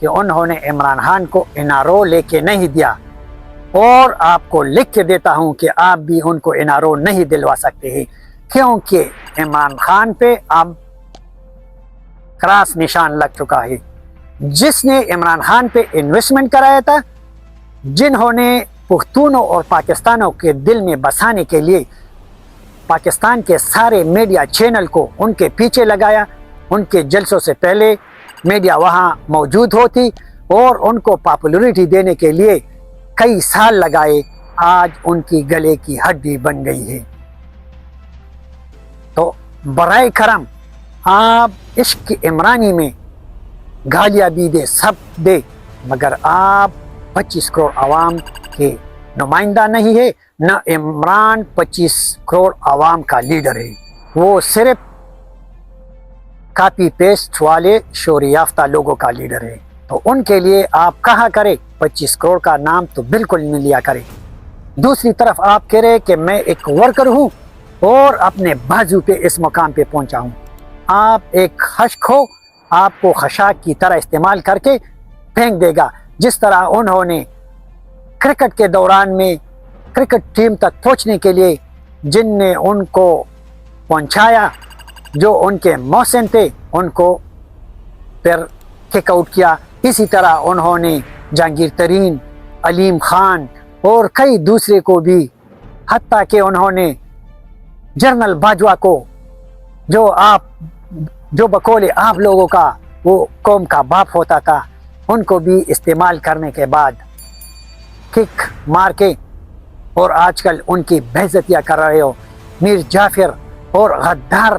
کہ انہوں نے عمران خان کو NRO لے کے نہیں دیا، اور آپ کو لکھ کے دیتا ہوں کہ آپ بھی ان کو NRO نہیں دلوا سکتے ہیں، کیونکہ عمران خان پہ اب کراس نشان لگ چکا ہے۔ جس نے عمران خان پہ انویسٹمنٹ کرایا تھا، جنہوں نے پختونوں اور پاکستانوں کے دل میں بسانے کے لیے پاکستان کے سارے میڈیا چینل کو ان کے پیچھے لگایا، ان کے جلسوں سے پہلے میڈیا وہاں موجود ہوتی اور ان کو پاپولرٹی دینے کے لیے کئی سال لگائے، آج ان کی گلے کی ہڈی بن گئی ہے۔ تو برائے کرم آپ عشق عمرانی میں گالیاں بھی دے، سب دے، مگر آپ 25 کروڑ عوام کے نمائندہ نہیں ہے، نہ عمران 25 کروڑ عوام کا لیڈر ہے، وہ صرف کاپی پیسٹ والے شعور یافتہ لوگوں کا لیڈر ہے۔ تو ان کے لیے آپ کہا کرے 25 کروڑ کا نام تو بالکل نہیں لیا کرے۔ دوسری طرف آپ کہہ رہے کہ میں ایک ورکر ہوں اور اپنے بازو پہ اس مقام پہ پہنچا ہوں۔ آپ ایک خشک ہو، آپ کو خشاک کی طرح استعمال کر کے پھینک دے گا، جس طرح انہوں نے کرکٹ کے دوران میں کرکٹ ٹیم تک پہنچنے کے لیے جن نے ان کو پہنچایا، جو ان کے محسن تھے، ان کو پھر کک آؤٹ کیا۔ اسی طرح انہوں نے جہانگیر ترین، علیم خان اور کئی دوسرے کو بھی، حتیٰ کہ انہوں نے جنرل باجوہ کو، جو بقول آپ لوگوں کا وہ قوم کا باپ ہوتا تھا، ان کو بھی استعمال کرنے کے بعد کک مار کے، اور آج کل ان کی بےعزتیاں کر رہے ہو، میر جعفر اور غدار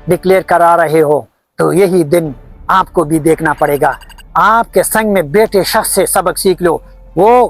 ڈکلیئر کرا رہے ہو، تو یہی دن آپ کو بھی دیکھنا پڑے گا۔ آپ کے سنگ میں بیٹھے شخص سے سبق سیکھ لو، وہ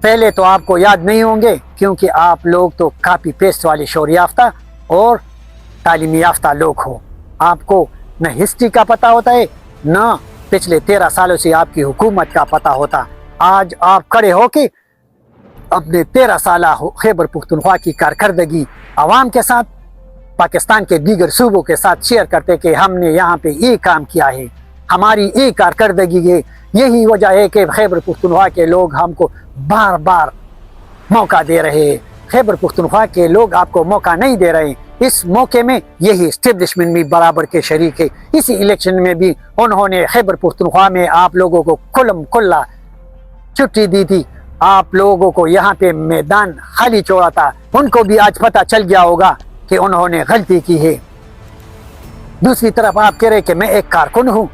پہلے تو آپ کو یاد نہیں ہوں گے، کیونکہ آپ لوگ تو کاپی پیسٹ والے شعور یافتہ اور تعلیمی یافتہ لوگ ہو۔ آپ کو نہ ہسٹری کا پتہ ہوتا ہے، نہ پچھلے 13 سالوں سے آپ کی حکومت کا پتہ ہوتا۔ آج آپ کھڑے ہو کے اپنے 13 سالہ خیبر پختونخوا کی کارکردگی عوام کے ساتھ، پاکستان کے دیگر صوبوں کے ساتھ شیئر کرتے کہ ہم نے یہاں پہ یہ کام کیا ہے، ہماری یہ کارکردگی ہے۔ یہی وجہ ہے کہ خیبر پختونخوا کے لوگ ہم کو بار بار موقع دے رہے ہیں۔ خیبر پختونخوا کے لوگ آپ کو موقع نہیں دے رہے ہیں۔ اس موقع میں یہی اسٹیبلشمنٹ بھی برابر کے شریک ہے۔ اسی الیکشن میں بھی انہوں نے خیبر پختونخوا میں آپ لوگوں کو کھلم کھلا چھٹی دی تھی، آپ لوگوں کو یہاں پہ میدان خالی چھوڑا تھا، ان کو بھی آج پتہ چل گیا ہوگا کہ انہوں نے غلطی کی ہے۔ دوسری طرف آپ کہہ رہے کہ میں ایک کارکن ہوں،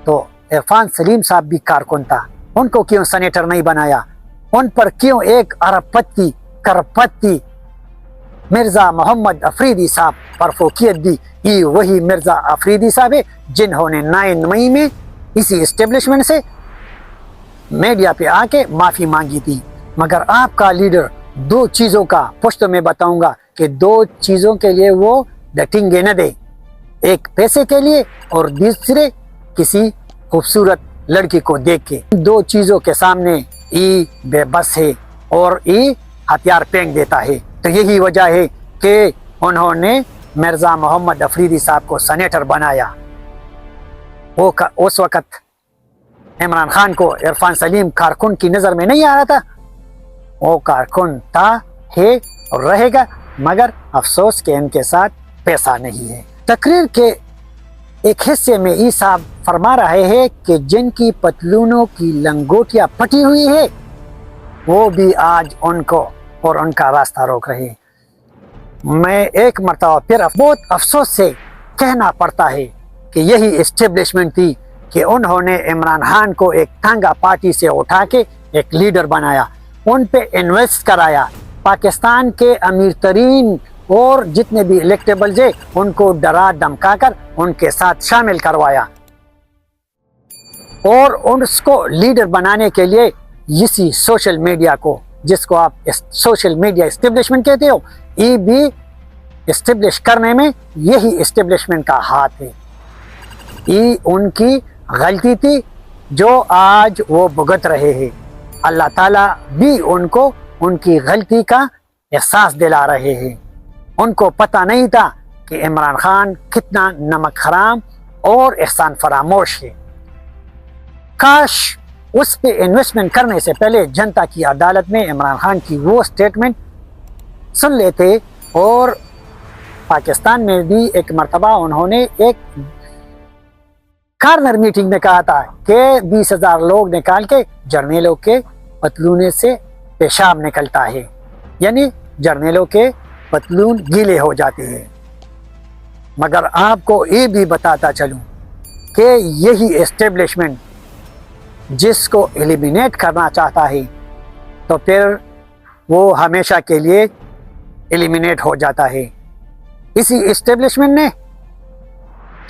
تو عرفان سلیم صاحب بھی کارکن تھا، ان کو کیوں سینیٹر نہیں بنایا؟ ان پر کیوں ایک ارب پتی کرپتی مرزا محمد افریدی صاحب پر فوقیت دی؟ یہ وہی مرزا افریدی صاحب ہے جنہوں نے 9 مئی میں اسی اسٹیبلشمنٹ سے میڈیا پہ آ کے معافی مانگی تھی۔ مگر آپ کا لیڈر 2 چیزوں کا پشتوں میں بتاؤں گا کہ 2 چیزوں کے لیے وہ ڈٹیں گے نہ دے، ایک پیسے کے لیے اور دوسرے کسی خوبصورت لڑکی کو دیکھ کے۔ 2 چیزوں کے سامنے ای بے بس ہے اور ای ہتھیار پھینک دیتا ہے۔ تو یہی وجہ ہے کہ انہوں نے مرزا محمد افریدی صاحب کو سینیٹر بنایا۔ اس وقت عمران خان کو عرفان سلیم کارکن کی نظر میں نہیں آ رہا تھا، وہ کارکن تھا، ہے اور رہے گا، مگر افسوس کہ ان کے ساتھ پیسہ نہیں ہے۔ تقریر کے ایک حصے میں ای صاحب فرما رہے ہیں کہ جن کی پتلونوں کی لنگوٹیاں پھٹی ہوئی ہے، وہ بھی آج ان کو اور ان کا راستہ روک رہے ہیں۔ میں ایک مرتبہ پھر بہت افسوس سے کہنا پڑتا ہے کہ یہی اسٹیبلشمنٹ تھی کہ انہوں نے عمران خان کو ایک ٹانگا پارٹی سے اٹھا کے ایک لیڈر بنایا، ان پہ انویسٹ کرایا، پاکستان کے امیر ترین اور جتنے بھی الیکٹیبلز ہیں ان کو ڈرا دھمکا کر ان کے ساتھ شامل کروایا، اور اس کو لیڈر بنانے کے لیے اسی سوشل میڈیا کو، جس کو آپ سوشل میڈیا اسٹیبلشمنٹ کہتے ہو، یہ بھی اسٹیبلش کرنے میں یہی اسٹیبلشمنٹ کا ہاتھ ہے۔ یہ ان کی غلطی تھی جو آج وہ بھگت رہے ہیں۔ اللہ تعالیٰ بھی ان کو ان کی غلطی کا احساس دلا رہے ہیں۔ ان کو پتہ نہیں تھا کہ عمران خان کتنا نمک حرام اور احسان فراموش ہے۔ کاش اس پہ انویسٹمنٹ کرنے سے پہلے جنتا کی عدالت میں عمران خان کی وہ سٹیٹمنٹ سن لیتے، اور پاکستان میں بھی ایک مرتبہ انہوں نے ایک کارنر میٹنگ میں کہا تھا کہ 20,000 لوگ نکال کے جرنیلوں کے پتلونے سے پیشاب نکلتا ہے، یعنی جرنیلوں کے پتلون گیلے ہو جاتے ہیں۔ مگر آپ کو یہ بھی بتاتا چلوں کہ یہی اسٹیبلشمنٹ جس کو ایلیمینیٹ کرنا چاہتا ہے تو پھر وہ ہمیشہ کے لیے ایلیمینیٹ ہو جاتا ہے۔ اسی اسٹیبلشمنٹ نے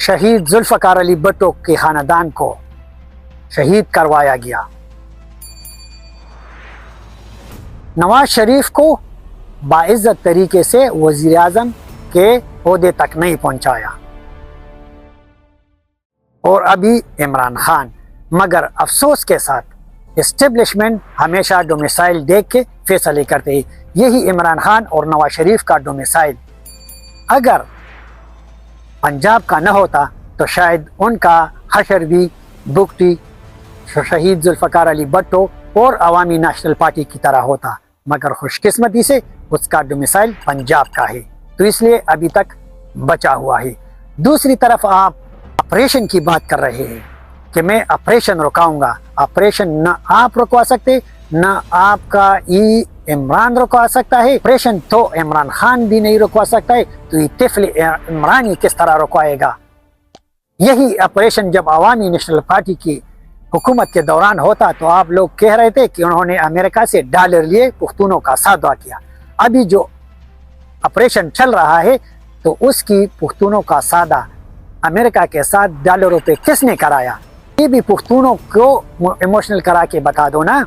شہید ذوالفقار علی بھٹو کے خاندان کو شہید کروایا گیا، نواز شریف کو باعزت طریقے سے وزیر اعظم کے عہدے تک نہیں پہنچایا، اور ابھی عمران خان۔ مگر افسوس کے ساتھ اسٹیبلشمنٹ ہمیشہ ڈومیسائل دیکھ کے فیصلے کرتے ہیں۔ یہی عمران خان اور نواز شریف کا ڈومیسائل اگر پنجاب کا نہ ہوتا تو شاید ان کا حشر بھی بگٹی شہید ذوالفقار علی بھٹو اور عوامی نیشنل پارٹی کی طرح ہوتا، مگر خوش قسمتی سے اس کا ڈومیسائل پنجاب کا ہے، تو اس لیے ابھی تک بچا ہوا ہے۔ دوسری طرف آپ آپریشن کی بات کر رہے ہیں کہ میں آپریشن رکاؤں گا۔ آپریشن نہ آپ رکوا سکتے، نہ آپ کا عمران رکوا سکتا ہے۔ آپریشن تو عمران خان بھی نہیں رکوا سکتا ہے، تو یہ طفل عمرانی کس طرح رکوائے گا؟ یہی آپریشن جب عوامی نیشنل پارٹی کی حکومت کے دوران ہوتا تو آپ لوگ کہہ رہے تھے کہ انہوں نے امریکہ سے ڈالر لیے، پختونوں کا سودا کیا۔ ابھی جو آپریشن چل رہا ہے تو اس کی پختونوں کا سودا امریکہ کے ساتھ ڈالروں پہ کس نے کرایا؟ یہ بھی پختونوں کو ایموشنل کرا کے بتا دو نا۔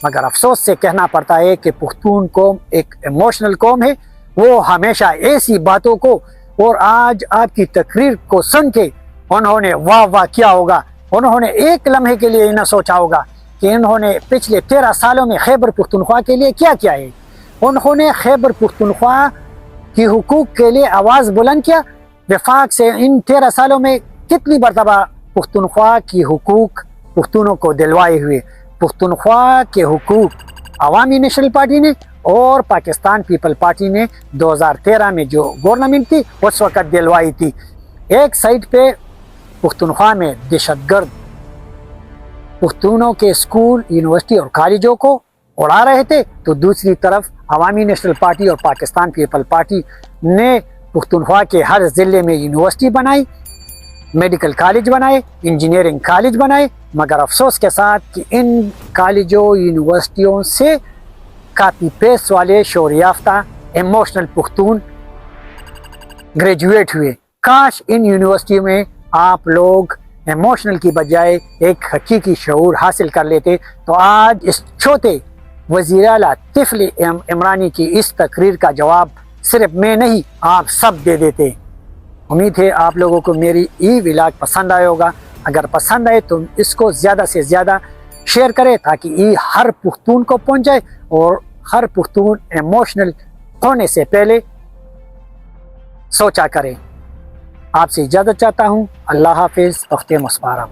مگر افسوس سے کہنا پڑتا ہے کہ پختون قوم ایک ایموشنل قوم ہے، وہ ہمیشہ ایسی باتوں کو، اور آج آپ کی تقریر کو سن کے انہوں نے واہ واہ کیا ہوگا، انہوں نے ایک لمحے کے لیے نہ سوچا ہوگا کہ انہوں نے پچھلے 13 سالوں میں خیبر پختونخوا کے لیے کیا کیا ہے۔ انہوں نے خیبر پختونخوا کی حقوق کے لیے آواز بلند کیا۔ وفاق سے ان 13 سالوں میں کتنی مرتبہ پختونخوا کی حقوق پختونوں کو دلوائے ہوئے۔ پختونخوا کے حقوق عوامی نیشنل پارٹی نے اور پاکستان پیپل پارٹی نے 2013 میں جو گورنمنٹ تھی اس وقت دلوائی تھی۔ ایک سائڈ پہ پختونخوا میں دہشت گرد پختونوں کے اسکول، یونیورسٹی اور کالجوں کو اڑا رہے تھے، تو دوسری طرف عوامی نیشنل پارٹی اور پاکستان پیپل پارٹی نے پختونخوا کے ہر ضلع میں یونیورسٹی بنائی، میڈیکل کالج بنائے، انجینئرنگ کالج بنائے۔ مگر افسوس کے ساتھ کہ ان کالجوں یونیورسٹیوں سے کاپی پیسٹ والے شعور یافتہ ایموشنل پختون گریجویٹ ہوئے۔ کاش ان یونیورسٹیوں میں آپ لوگ ایموشنل کی بجائے ایک حقیقی شعور حاصل کر لیتے تو آج اس چھوٹے وزیر اعلیٰ طفل عمرانی کی اس تقریر کا جواب صرف میں نہیں آپ سب دے دیتے۔ امید ہے آپ لوگوں کو میری ای ولاگ پسند آئے ہوگا۔ اگر پسند آئے تو اس کو زیادہ سے زیادہ شیئر کریں تاکہ ای ہر پختون کو پہنچ جائے اور ہر پختون ایموشنل ہونے سے پہلے سوچا کرے۔ آپ سے اجازت چاہتا ہوں۔ اللہ حافظ۔ تخت مسپارہ۔